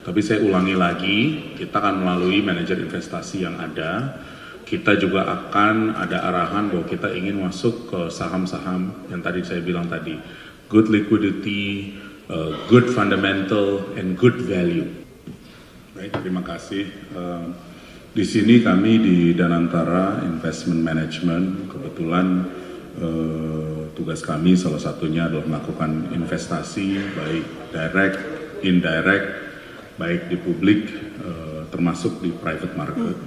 Tapi saya ulangi lagi, kita akan melalui manajer investasi yang ada. Kita juga akan ada arahan bahwa kita ingin masuk ke saham-saham yang tadi saya bilang tadi. Good liquidity, good fundamental, and good value. Baik, terima kasih. Di sini kami di Danantara Investment Management, kebetulan tugas kami salah satunya adalah melakukan investasi baik direct, indirect, baik di publik termasuk di private market.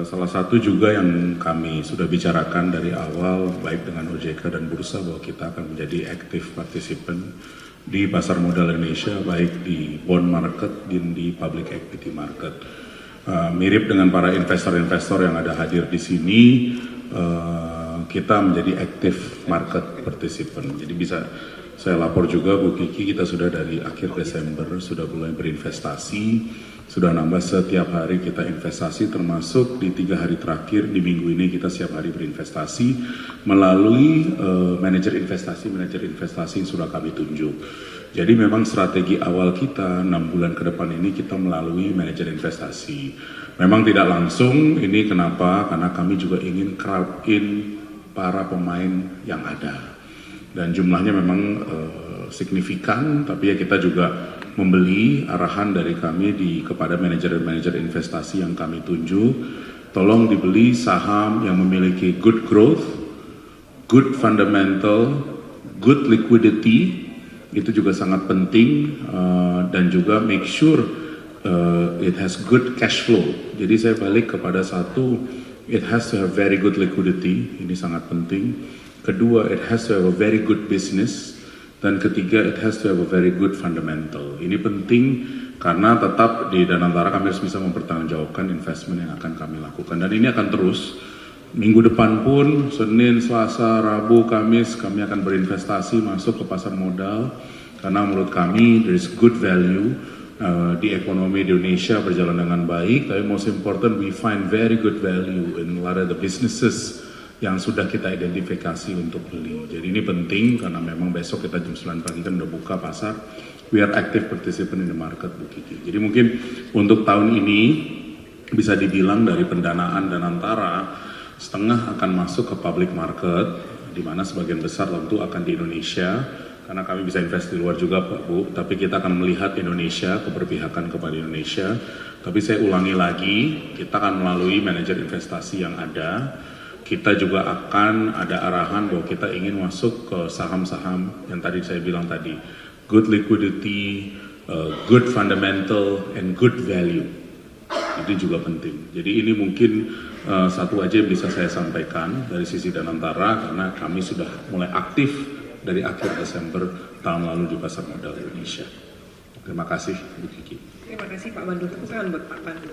Salah satu juga yang kami sudah bicarakan dari awal baik dengan OJK dan Bursa bahwa kita akan menjadi active participant di pasar modal Indonesia baik di bond market dan di public equity market. Mirip dengan para investor-investor yang ada hadir di sini, kita menjadi active market participant. Jadi bisa saya lapor juga Bu Kiki, kita sudah dari akhir Desember sudah mulai berinvestasi, sudah nambah setiap hari kita investasi, termasuk di 3 hari terakhir di minggu ini kita setiap hari berinvestasi melalui manajer investasi yang sudah kami tunjuk. Jadi memang strategi awal kita 6 bulan ke depan ini kita melalui manajer investasi. Memang tidak langsung, ini kenapa? Karena kami juga ingin crowd in para pemain yang ada. Dan jumlahnya memang signifikan, tapi ya kita juga membeli arahan dari kami kepada manajer-manajer investasi yang kami tunjuk. Tolong dibeli saham yang memiliki good growth, good fundamental, good liquidity, itu juga sangat penting, dan juga make sure it has good cash flow. Jadi saya balik kepada satu, it has to have very good liquidity, ini sangat penting. Kedua, it has to have a very good business. Dan ketiga, it has to have a very good fundamental. Ini penting karena tetap di Danantara kami harus bisa mempertanggungjawabkan investment yang akan kami lakukan. Dan ini akan terus. Minggu depan pun, Senin, Selasa, Rabu, Kamis, kami akan berinvestasi masuk ke pasar modal. Karena menurut kami, there is good value di ekonomi di Indonesia berjalan dengan baik. Tapi most important, we find very good value in a lot of the businesses yang sudah kita identifikasi untuk beli. Jadi ini penting karena memang besok kita jam 9 pagi kan udah buka pasar. We are active participant in the market, Bu Kiki. Jadi mungkin untuk tahun ini bisa dibilang dari pendanaan Danantara setengah akan masuk ke public market, di mana sebagian besar tentu akan di Indonesia, karena kami bisa invest di luar juga Pak Bu, tapi kita akan melihat Indonesia, keberpihakan kepada Indonesia. Tapi saya ulangi lagi, kita akan melalui manajer investasi yang ada. Kita juga akan ada arahan bahwa kita ingin masuk ke saham-saham yang tadi saya bilang tadi. Good liquidity, good fundamental, and good value. Itu juga penting. Jadi ini mungkin satu aja yang bisa saya sampaikan dari sisi Danantara karena kami sudah mulai aktif dari akhir Desember tahun lalu di pasar modal Indonesia. Terima kasih Bu Kiki. Terima kasih Pak Pandu. Tepuk tangan buat Pak Pandu.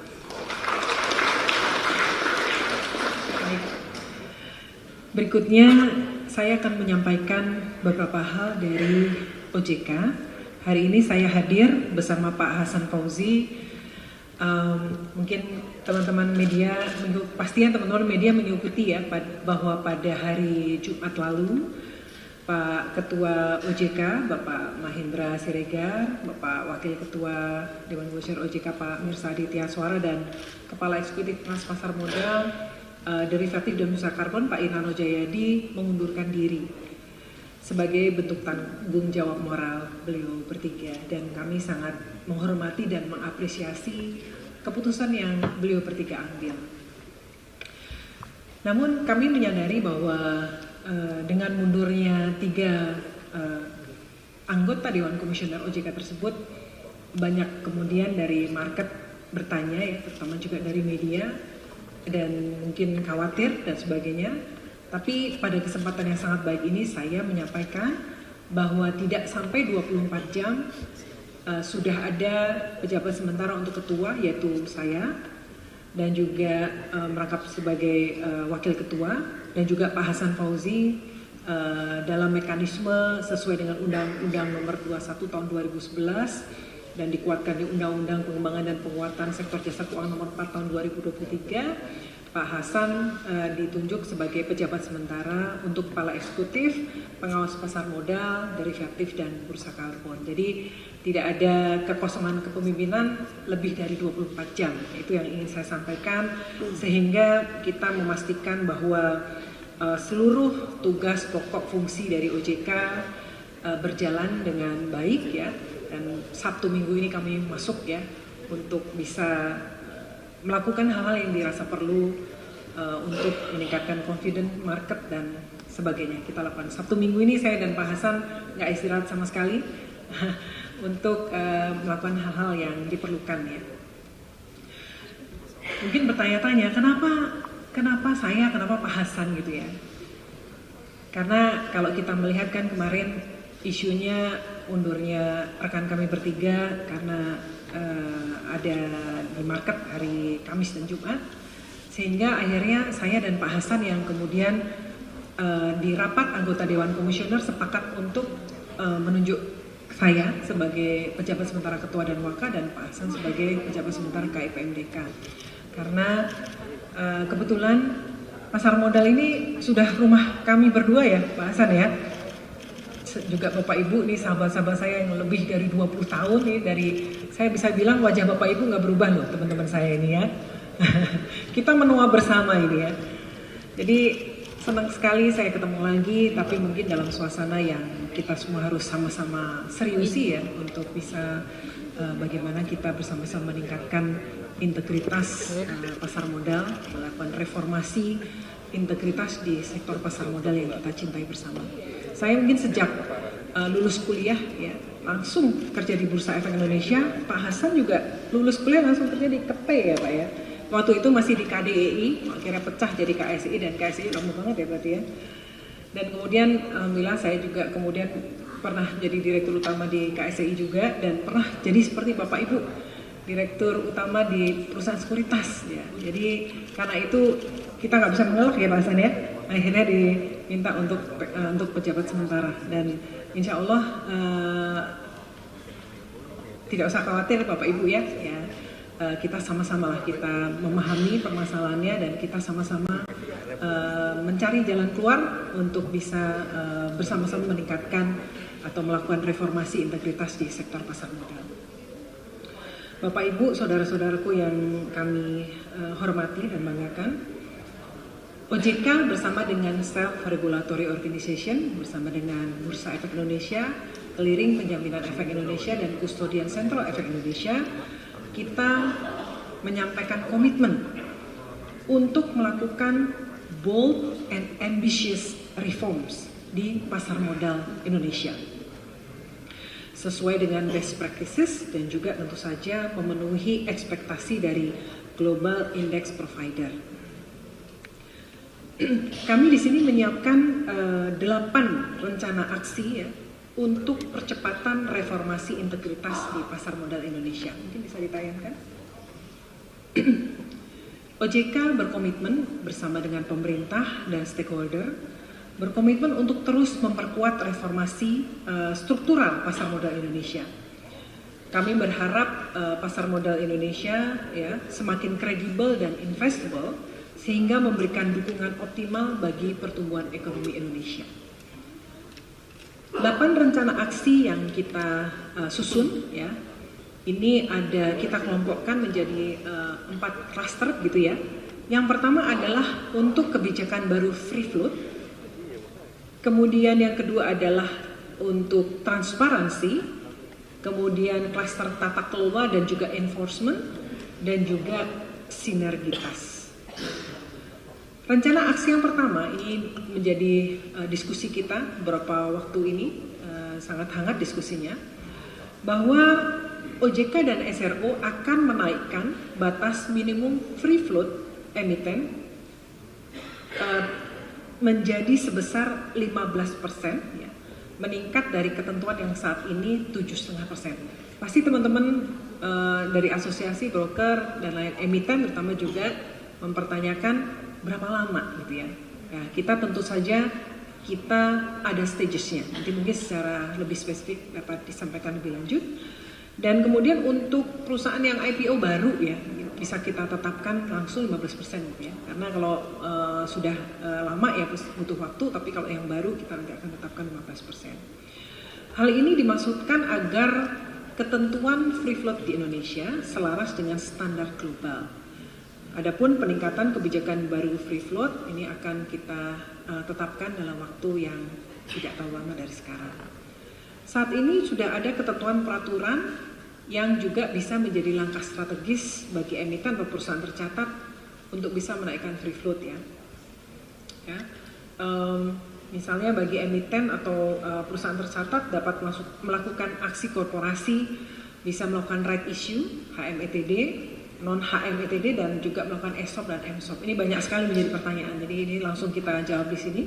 Baik. Berikutnya saya akan menyampaikan beberapa hal dari OJK. Hari ini saya hadir bersama Pak Hasan Fauzi. Mungkin teman-teman media, pastinya teman-teman media mengikuti ya bahwa pada hari Jumat lalu Pak Ketua OJK, Bapak Mahendra Siregar, Bapak Wakil Ketua Dewan Komisioner OJK Pak Mirsa Aditya Suara dan Kepala Eksekutif Mas Pasar Modal Derivatif dan Bursa Karbon Pak Inano Jayadi mengundurkan diri sebagai bentuk tanggung jawab moral beliau bertiga, dan kami sangat menghormati dan mengapresiasi keputusan yang beliau bertiga ambil. Namun kami menyadari bahwa dengan mundurnya 3 anggota Dewan Komisioner OJK tersebut, banyak kemudian dari market bertanya ya, terutama juga dari media, dan mungkin khawatir dan sebagainya. Tapi pada kesempatan yang sangat baik ini saya menyampaikan bahwa tidak sampai 24 jam sudah ada pejabat sementara untuk ketua, yaitu saya, dan juga merangkap sebagai wakil ketua, dan juga Pak Hasan Fauzi dalam mekanisme sesuai dengan Undang-Undang Nomor 21 Tahun 2011 dan dikuatkan di Undang-Undang Pengembangan dan Penguatan Sektor Jasa Keuangan Nomor 4 Tahun 2023. Pak Hasan ditunjuk sebagai pejabat sementara untuk kepala eksekutif, pengawas pasar modal, derivatif dan bursa karbon. Jadi tidak ada kekosongan kepemimpinan lebih dari 24 jam. Itu yang ingin saya sampaikan sehingga kita memastikan bahwa seluruh tugas pokok fungsi dari OJK berjalan dengan baik ya. Dan Sabtu Minggu ini kami masuk ya untuk bisa melakukan hal-hal yang dirasa perlu untuk meningkatkan confidence market dan sebagainya. Kita lakukan Sabtu Minggu ini saya dan Pak Hasan nggak istirahat sama sekali untuk melakukan hal-hal yang diperlukan ya. Mungkin bertanya-tanya kenapa saya, kenapa Pak Hasan gitu ya? Karena kalau kita melihat kan kemarin isunya undurnya rekan kami bertiga karena ada di market hari Kamis dan Jumat, sehingga akhirnya saya dan Pak Hasan yang kemudian di rapat anggota Dewan Komisioner sepakat untuk menunjuk saya sebagai pejabat sementara Ketua dan Waka dan Pak Hasan sebagai pejabat sementara KIPMDK. Karena kebetulan pasar modal ini sudah rumah kami berdua ya Pak Hasan ya. Juga Bapak Ibu nih sahabat-sahabat saya yang lebih dari 20 tahun nih, dari saya bisa bilang wajah Bapak Ibu nggak berubah loh teman-teman saya ini ya. Kita menua bersama ini ya. Jadi senang sekali saya ketemu lagi, tapi mungkin dalam suasana yang kita semua harus sama-sama seriusi ya untuk bisa bagaimana kita bersama-sama meningkatkan integritas pasar modal, melakukan reformasi integritas di sektor pasar modal yang kita cintai bersama. Saya mungkin sejak lulus kuliah ya langsung kerja di Bursa Efek Indonesia. Pak Hasan juga lulus kuliah langsung kerja di KP ya Pak ya. Waktu itu masih di KDEI, akhirnya pecah jadi KSI dan KSI lama banget ya berarti ya. Dan kemudian alhamdulillah saya juga kemudian pernah jadi direktur utama di KSI juga dan pernah jadi seperti Bapak Ibu direktur utama di perusahaan sekuritas ya. Jadi karena itu kita nggak bisa mengelak ya Pak Hasan ya. Akhirnya diminta untuk pejabat sementara dan insya Allah tidak usah khawatir Bapak Ibu ya. Kita sama-sama lah kita memahami permasalahannya dan kita sama-sama mencari jalan keluar untuk bisa bersama-sama meningkatkan atau melakukan reformasi integritas di sektor pasar modal. Bapak Ibu, saudara-saudaraku yang kami hormati dan banggakan, OJK bersama dengan Self Regulatory Organization, bersama dengan Bursa Efek Indonesia, Clearing Penjaminan Efek Indonesia, dan Kustodian Sentral Efek Indonesia, kita menyampaikan komitmen untuk melakukan bold and ambitious reforms di pasar modal Indonesia. Sesuai dengan best practices dan juga tentu saja memenuhi ekspektasi dari global index provider. Kami di sini menyiapkan 8 rencana aksi ya untuk percepatan reformasi integritas di pasar modal Indonesia. Mungkin bisa ditayangkan. OJK berkomitmen bersama dengan pemerintah dan stakeholder berkomitmen untuk terus memperkuat reformasi struktural pasar modal Indonesia. Kami berharap pasar modal Indonesia ya semakin kredibel dan investable sehingga memberikan dukungan optimal bagi pertumbuhan ekonomi Indonesia. 8 rencana aksi yang kita susun ya, ini ada kita kelompokkan menjadi 4 cluster gitu ya. Yang pertama adalah untuk kebijakan baru free float. Kemudian yang kedua adalah untuk transparansi. Kemudian cluster tata kelola dan juga enforcement dan juga sinergitas. Rencana aksi yang pertama ini menjadi diskusi kita beberapa waktu ini, sangat hangat diskusinya, bahwa OJK dan SRO akan menaikkan batas minimum free float emiten menjadi sebesar 15%, ya, meningkat dari ketentuan yang saat ini 7,5%. Pasti teman-teman dari asosiasi broker dan lain emiten terutama juga mempertanyakan berapa lama gitu ya. Nah, kita tentu saja kita ada stagesnya. Nanti mungkin secara lebih spesifik dapat disampaikan lebih lanjut. Dan kemudian untuk perusahaan yang IPO baru ya, bisa kita tetapkan langsung 15% gitu ya. Karena kalau sudah lama ya butuh waktu, tapi kalau yang baru kita nanti akan tetapkan 15%. Hal ini dimaksudkan agar ketentuan free float di Indonesia selaras dengan standar global. Adapun peningkatan kebijakan baru free float ini akan kita tetapkan dalam waktu yang tidak terlalu lama dari sekarang. Saat ini sudah ada ketentuan peraturan yang juga bisa menjadi langkah strategis bagi emiten atau perusahaan tercatat untuk bisa menaikkan free float ya. Misalnya bagi emiten atau perusahaan tercatat dapat melakukan aksi korporasi, bisa melakukan right issue, HMETD, non-HMETD, dan juga melakukan ESOP dan MSOP. Ini banyak sekali menjadi pertanyaan, jadi ini langsung kita jawab di sini.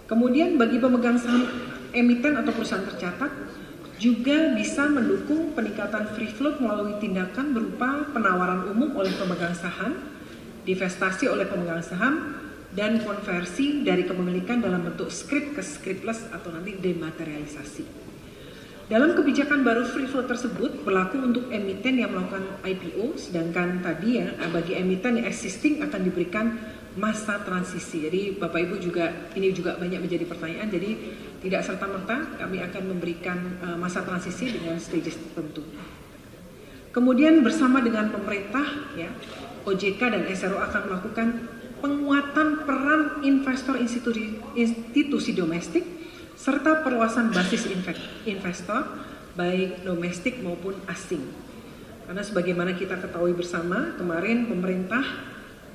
Kemudian bagi pemegang saham emiten atau perusahaan tercatat juga bisa mendukung peningkatan free float melalui tindakan berupa penawaran umum oleh pemegang saham, divestasi oleh pemegang saham, dan konversi dari kepemilikan dalam bentuk scrip ke scripless atau nanti dematerialisasi. Dalam kebijakan baru free float tersebut berlaku untuk emiten yang melakukan IPO, sedangkan tadi ya bagi emiten yang existing akan diberikan masa transisi. Jadi Bapak Ibu juga ini juga banyak menjadi pertanyaan. Jadi tidak serta-merta kami akan memberikan masa transisi dengan stages tertentu. Kemudian bersama dengan pemerintah ya, OJK dan SRO akan melakukan penguatan peran investor institusi domestik serta perluasan basis investor baik domestik maupun asing. Karena sebagaimana kita ketahui bersama, kemarin pemerintah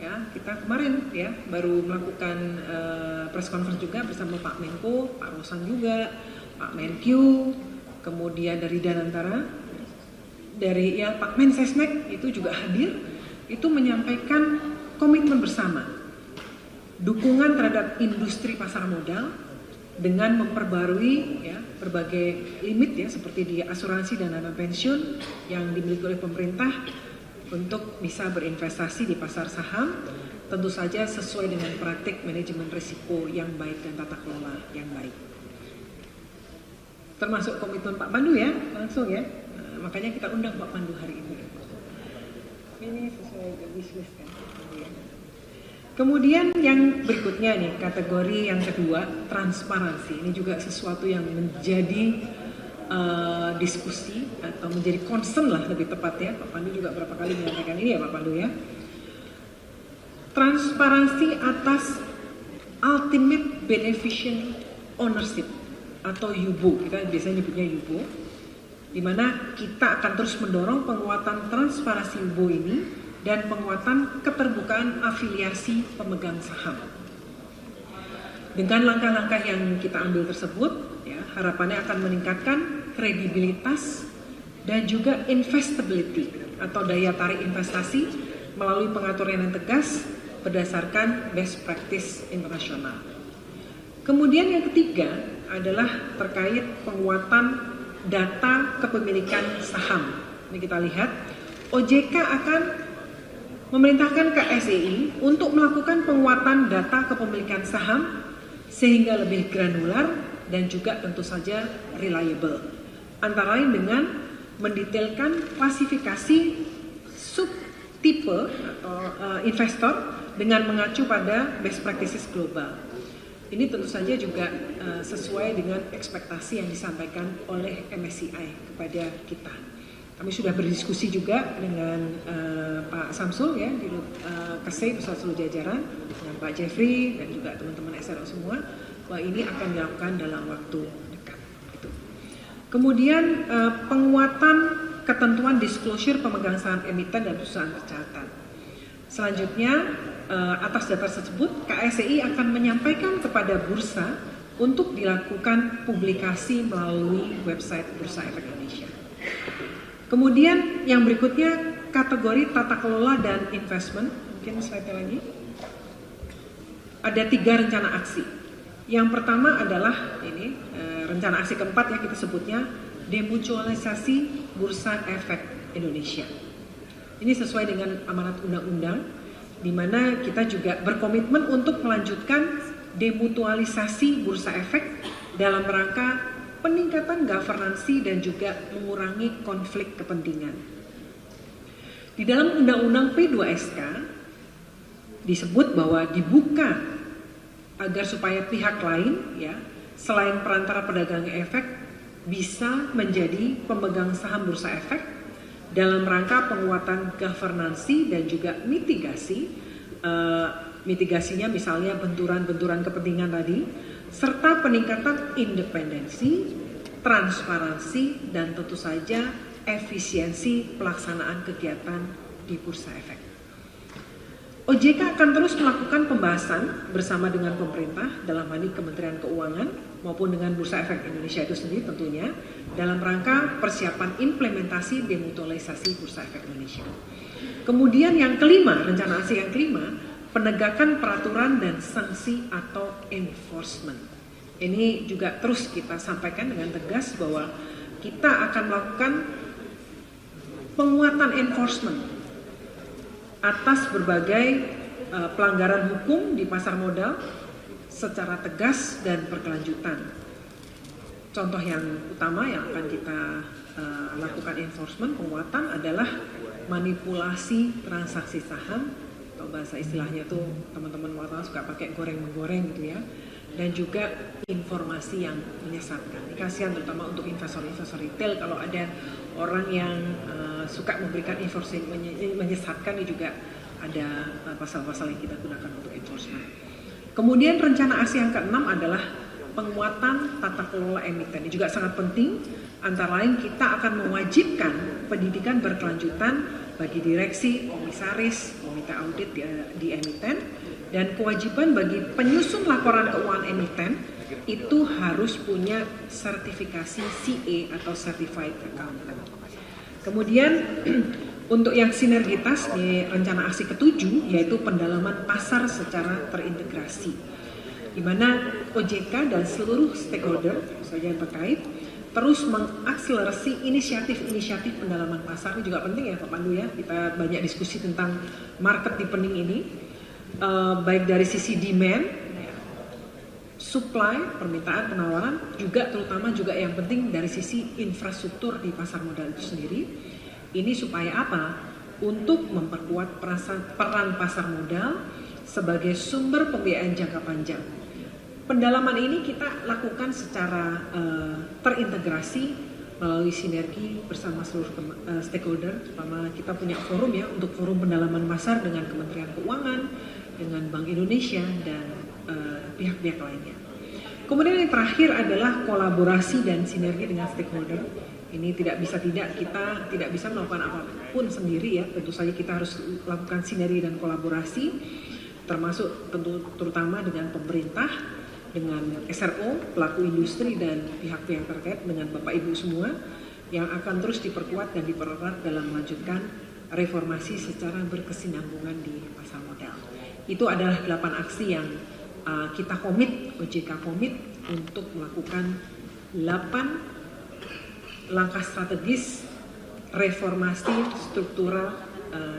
ya, kita kemarin ya baru melakukan press conference juga bersama Pak Menko, Pak Rosan juga, Pak Menkyu, kemudian dari Danantara, dari ya Pak Mensesnek itu juga hadir, itu menyampaikan komitmen bersama dukungan terhadap industri pasar modal dengan memperbarui ya berbagai limit ya seperti di asuransi dan dana pensiun yang dimiliki oleh pemerintah untuk bisa berinvestasi di pasar saham, tentu saja sesuai dengan praktik manajemen risiko yang baik dan tata kelola yang baik. Termasuk komitmen Pak Pandu ya, langsung ya. Makanya kita undang Pak Pandu hari ini. Ini sesuai wishlist kan. Kemudian yang berikutnya nih, kategori yang kedua, transparansi. Ini juga sesuatu yang menjadi diskusi atau menjadi concern lah lebih tepat ya. Pak Pandu juga berapa kali menyampaikan ini ya Pak Pandu ya. Transparansi atas Ultimate Beneficiary Ownership atau UBO, kita biasanya nyebutnya UBO, di mana kita akan terus mendorong penguatan transparansi UBO ini dan penguatan keterbukaan afiliasi pemegang saham. Dengan langkah-langkah yang kita ambil tersebut, ya, harapannya akan meningkatkan kredibilitas dan juga investability atau daya tarik investasi melalui pengaturan yang tegas berdasarkan best practice internasional. Kemudian yang ketiga adalah terkait penguatan data kepemilikan saham. Ini kita lihat, OJK akan memerintahkan KSEI untuk melakukan penguatan data kepemilikan saham sehingga lebih granular dan juga tentu saja reliable. Antara lain dengan mendetailkan klasifikasi subtipe atau investor dengan mengacu pada best practices global. Ini tentu saja juga sesuai dengan ekspektasi yang disampaikan oleh MSCI kepada kita. Kami sudah berdiskusi juga dengan Pak Samsul ya di KSEI Pusat Seluruh Jajaran, dengan Pak Jeffrey dan juga teman-teman SRO semua, bahwa ini akan dilakukan dalam waktu dekat. Gitu. Kemudian penguatan ketentuan disclosure pemegang saham emiten dan perusahaan tercatat. Selanjutnya atas dasar tersebut KSEI akan menyampaikan kepada bursa untuk dilakukan publikasi melalui website Bursa Efek Indonesia. Kemudian yang berikutnya kategori tata kelola dan investment, mungkin slide lagi. Ada 3 rencana aksi. Yang pertama adalah ini rencana aksi keempat ya kita sebutnya demutualisasi Bursa Efek Indonesia. Ini sesuai dengan amanat undang-undang di mana kita juga berkomitmen untuk melanjutkan demutualisasi Bursa Efek dalam rangka peningkatan governansi dan juga mengurangi konflik kepentingan. Di Di dalam Undang-Undang P2SK disebut bahwa dibuka agar supaya pihak lain ya selain perantara pedagang efek bisa menjadi pemegang saham bursa efek dalam rangka penguatan governansi dan juga mitigasi. Mitigasinya misalnya benturan-benturan kepentingan tadi, serta peningkatan independensi, transparansi, dan tentu saja efisiensi pelaksanaan kegiatan di bursa efek. OJK akan terus melakukan pembahasan bersama dengan pemerintah dalam hal ini Kementerian Keuangan maupun dengan Bursa Efek Indonesia itu sendiri tentunya dalam rangka persiapan implementasi demutualisasi Bursa Efek Indonesia. Kemudian yang kelima, rencana aksi yang kelima, penegakan peraturan dan sanksi atau enforcement. Ini juga terus kita sampaikan dengan tegas bahwa kita akan melakukan penguatan enforcement atas berbagai pelanggaran hukum di pasar modal secara tegas dan berkelanjutan. Contoh yang utama yang akan kita lakukan enforcement penguatan adalah manipulasi transaksi saham, atau bahasa istilahnya tuh teman-teman wartawan suka pakai goreng-menggoreng gitu ya, dan juga informasi yang menyesatkan. Ini kasihan terutama untuk investor-investor retail kalau ada orang yang suka memberikan informasi menyesatkan, ini juga ada pasal-pasal yang kita gunakan untuk enforcement. Kemudian rencana aksi yang keenam adalah penguatan tata kelola emiten. Ini juga sangat penting, antara lain kita akan mewajibkan pendidikan berkelanjutan bagi direksi, komisaris, komite audit di emiten, dan kewajiban bagi penyusun laporan keuangan emiten itu harus punya sertifikasi CA atau Certified Accountant. Kemudian untuk yang sinergitas di rencana aksi ke-7 yaitu pendalaman pasar secara terintegrasi, di mana OJK dan seluruh stakeholder saja yang terkait terus mengakselerasi inisiatif-inisiatif pendalaman pasar. Ini juga penting ya Pak Pandu ya, kita banyak diskusi tentang market deepening ini, baik dari sisi demand, supply, permintaan, penawaran, juga terutama juga yang penting dari sisi infrastruktur di pasar modal itu sendiri. Ini supaya apa? Untuk memperkuat peran pasar modal sebagai sumber pembiayaan jangka panjang. Pendalaman ini kita lakukan secara terintegrasi melalui sinergi bersama seluruh stakeholder, terutama kita punya forum ya untuk forum pendalaman pasar dengan Kementerian Keuangan, dengan Bank Indonesia dan pihak-pihak lainnya. Kemudian yang terakhir adalah kolaborasi dan sinergi dengan stakeholder. Ini tidak kita tidak bisa melakukan apapun sendiri ya. Tentu saja kita harus lakukan sinergi dan kolaborasi, termasuk terutama dengan pemerintah, dengan SRO, pelaku industri dan pihak-pihak terkait dengan Bapak Ibu semua yang akan terus diperkuat dan dipererat dalam melanjutkan reformasi secara berkesinambungan di pasar modal. Itu adalah 8 aksi yang kita komit, OJK komit untuk melakukan 8 langkah strategis reformasi struktural,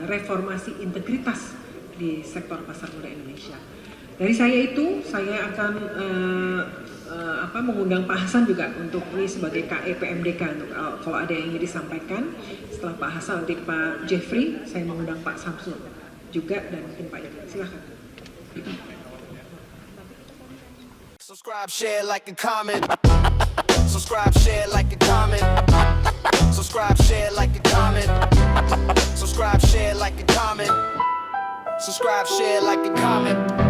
reformasi integritas di sektor pasar modal Indonesia. Dari saya akan mengundang Pak Hasan juga untuk ini sebagai KE PMDK untuk kalau ada yang ingin disampaikan. Setelah Pak Hasan nanti Pak Jeffrey, saya mengundang Pak Samsul juga dan mungkin Pak Yudha. Silakan. Subscribe, share, like, and comment. Subscribe, share, like, and comment. Subscribe, share, like, and comment. Subscribe, share, like, and comment. Subscribe, share, like, and comment.